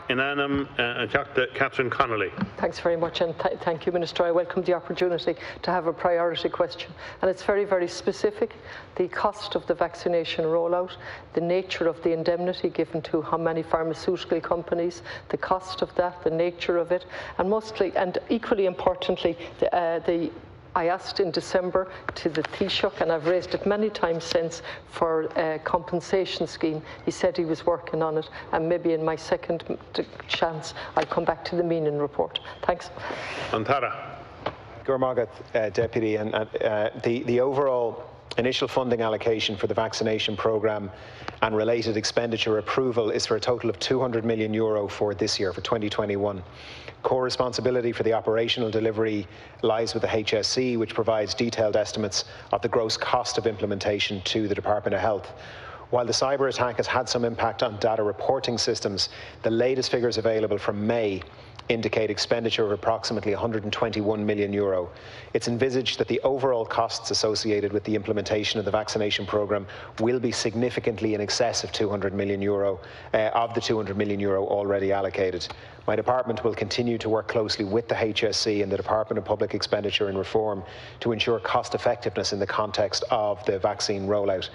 Inanam Catherine Connolly. Thanks very much, and thank you, Minister. I welcome the opportunity to have a priority question, and it's very, very specific. The cost of the vaccination rollout, the nature of the indemnity given to how many pharmaceutical companies, the cost of that, the nature of it, and mostly, and equally importantly, I asked in December to the Taoiseach, and I've raised it many times since, for a compensation scheme. He said he was working on it, and maybe in my second chance I'll come back to the Meanin report. Thanks. Antara. Gormagat, Deputy, and the overall initial funding allocation for the vaccination programme and related expenditure approval is for a total of €200 million for this year, for 2021. Core responsibility for the operational delivery lies with the HSE, which provides detailed estimates of the gross cost of implementation to the Department of Health. While the cyber attack has had some impact on data reporting systems, the latest figures available from May indicate expenditure of approximately €121 million. It's envisaged that the overall costs associated with the implementation of the vaccination programme will be significantly in excess of €200 million, of the €200 million already allocated. My department will continue to work closely with the HSE and the Department of Public Expenditure and Reform to ensure cost effectiveness in the context of the vaccine rollout.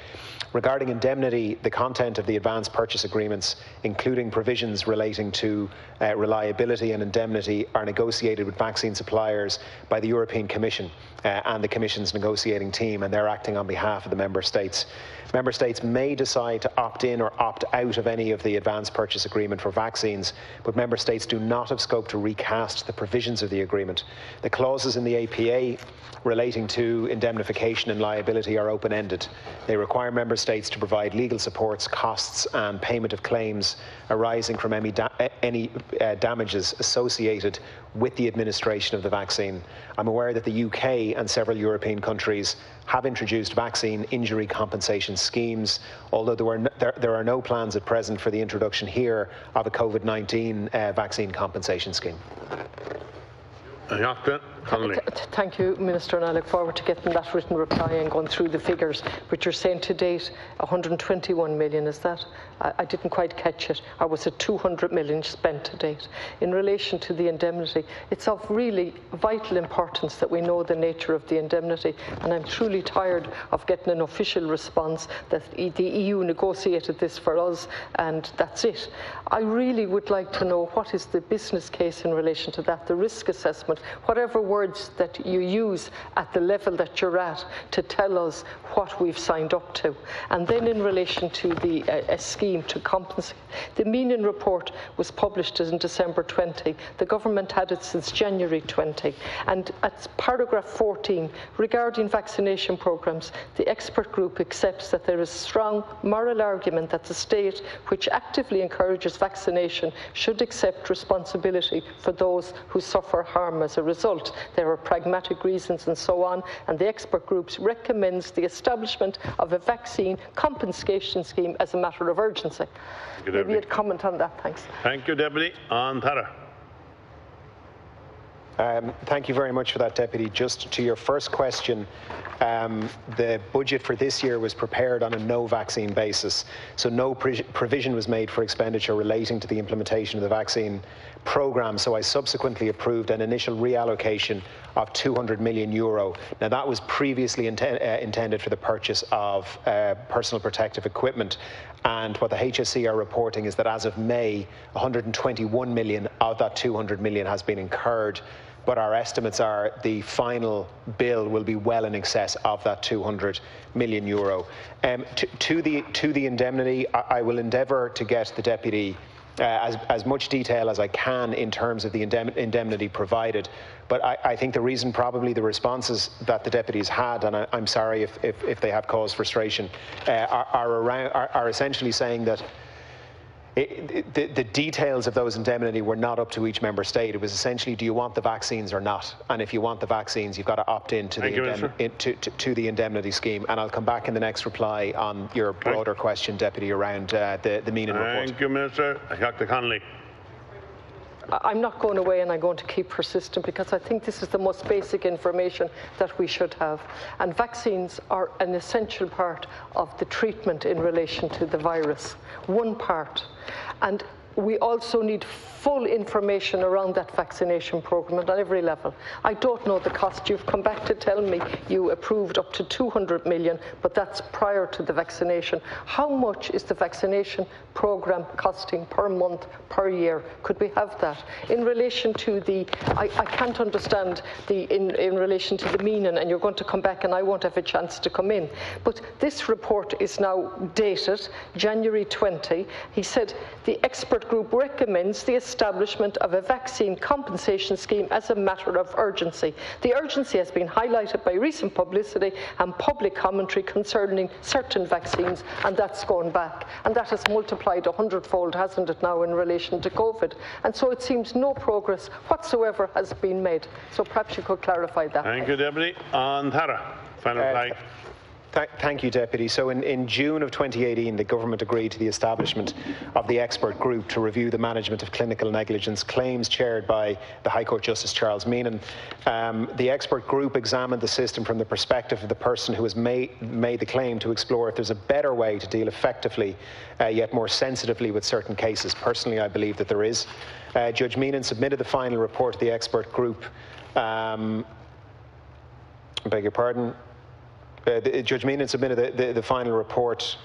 Regarding indemnity, the content of the advance purchase agreements, including provisions relating to reliability and indemnity, are negotiated with vaccine suppliers by the European Commission and the Commission's negotiating team, and they're acting on behalf of the Member States. Member States may decide to opt in or opt out of any of the advance purchase agreement for vaccines, but Member States do not have scope to recast the provisions of the agreement. The clauses in the APA relating to indemnification and liability are open-ended. They require Member States to provide legal supports, costs and payment of claims arising from any damages associated with the administration of the vaccine. I'm aware that the UK and several European countries have introduced vaccine injury compensation schemes, although there are no plans at present for the introduction here of a COVID-19 vaccine compensation scheme. Thank you, Minister, and I look forward to getting that written reply and going through the figures. But you're saying to date 121 million, is that? I didn't quite catch it. Or was it 200 million spent to date? In relation to the indemnity, it's of really vital importance that we know the nature of the indemnity, and I'm truly tired of getting an official response that the EU negotiated this for us and that's it. I really would like to know what is the business case in relation to that, the risk assessment, whatever words that you use at the level that you're at to tell us what we've signed up to. And then in relation to a scheme to compensate, the Meanin report was published in December 20. The government had it since January 20. And at paragraph 14, regarding vaccination programmes, the expert group accepts that there is strong moral argument that the state, which actively encourages vaccination, should accept responsibility for those who suffer harm as a result. There are pragmatic reasons and so on, and the expert group recommends the establishment of a vaccine compensation scheme as a matter of urgency. Maybe you'd comment on that, thanks. Thank you, Deputy. Antara. Thank you very much for that, Deputy. Just to your first question, the budget for this year was prepared on a no vaccine basis, so no provision was made for expenditure relating to the implementation of the vaccine programme, so I subsequently approved an initial reallocation of €200 million. Now that was previously intended for the purchase of personal protective equipment, and what the HSE are reporting is that as of May, 121 million of that 200 million has been incurred, but our estimates are the final bill will be well in excess of that €200 million. To the indemnity, I will endeavour to get the Deputy as much detail as I can in terms of the indemnity provided. But I think the reason probably the responses that the deputies had, and I'm sorry if they have caused frustration, are essentially saying that the details of those indemnity were not up to each member state. It was essentially, do you want the vaccines or not? And if you want the vaccines, you've got to opt in to the indemnity scheme. And I'll come back in the next reply on your broader question, Deputy, around the Meanin report. Thank you, Minister. Dr. Connolly. I'm not going away, and I'm going to keep persistent because I think this is the most basic information that we should have. And vaccines are an essential part of the treatment in relation to the virus. One part. And we also need full information around that vaccination programme at every level. I don't know the cost. You've come back to tell me you approved up to 200 million, but that's prior to the vaccination. How much is the vaccination programme costing per month, per year? Could we have that? In relation to the, I can't understand in relation to the meaning, and you're going to come back and I won't have a chance to come in. But this report is now dated January 20. He said the expert group recommends the establishment of a vaccine compensation scheme as a matter of urgency. The urgency has been highlighted by recent publicity and public commentary concerning certain vaccines, and that's gone back. And that has multiplied 100-fold, hasn't it, now in relation to COVID? And so it seems no progress whatsoever has been made. So perhaps you could clarify that. Thank you, Deputy. On Tara, final reply. Thank you, Deputy. So in June of 2018, the government agreed to the establishment of the expert group to review the management of clinical negligence claims, chaired by the High Court Justice Charles Meenan. The expert group examined the system from the perspective of the person who has made the claim, to explore if there's a better way to deal effectively yet more sensitively with certain cases. Personally, I believe that there is. Judge Meenan submitted the final report to the expert group. I beg your pardon. Judge Meenan submitted the final report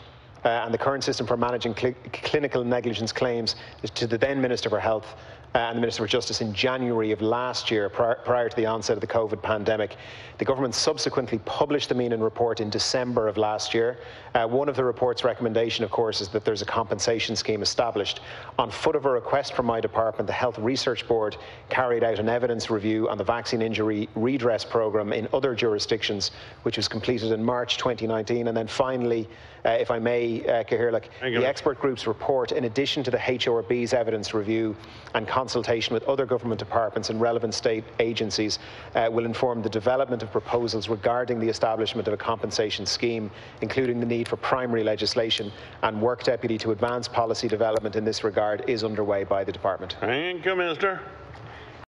and the current system for managing clinical negligence claims to the then Minister for Health and the Minister for Justice in January of last year, prior to the onset of the COVID pandemic. The government subsequently published the Meenan report in December of last year. One of the report's recommendation, of course, is that there's a compensation scheme established. On foot of a request from my department, the Health Research Board carried out an evidence review on the vaccine injury redress programme in other jurisdictions, which was completed in March 2019. And then finally, if I may, Cathaoirleach, the expert group's report, in addition to the HRB's evidence review and consultation with other government departments and relevant state agencies, will inform the development of proposals regarding the establishment of a compensation scheme, including the need for primary legislation, and work, Deputy, to advance policy development in this regard is underway by the department. Thank you, Minister.